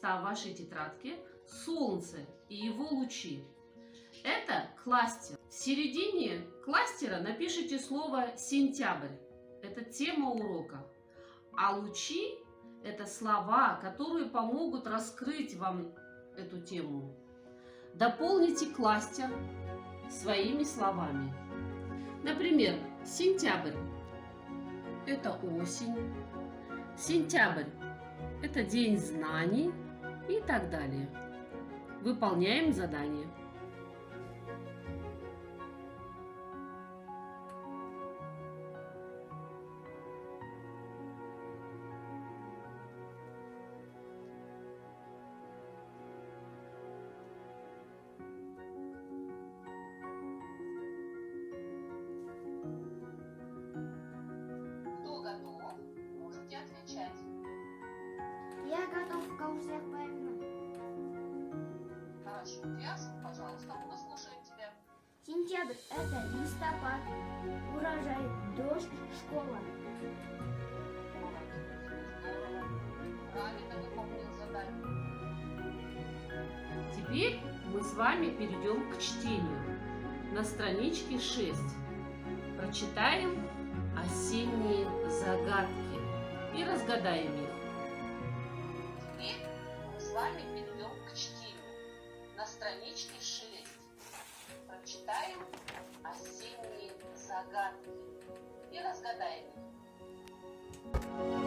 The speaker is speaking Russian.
листа вашей тетрадки солнце и его лучи. Это кластер. В середине кластера напишите слово «сентябрь». Это тема урока. А лучи – это слова, которые помогут раскрыть вам эту тему. Дополните кластер своими словами. Например, сентябрь – это осень, сентябрь – это день знаний и так далее. Выполняем задание. Готов? Можете отвечать. Я готов, у всех правильно. Хорошо, Диас, пожалуйста, мы слушаем тебя. Сентябрь – это листопад, урожай, дождь, школа. Здорово. Правильно выполнил задание. Теперь мы с вами перейдем к чтению. На страничке 6 прочитаем осенние загадки и разгадаем их. Теперь мы с вами перейдем к чтению. На страничке 6 прочитаем осенние загадки и разгадаем их.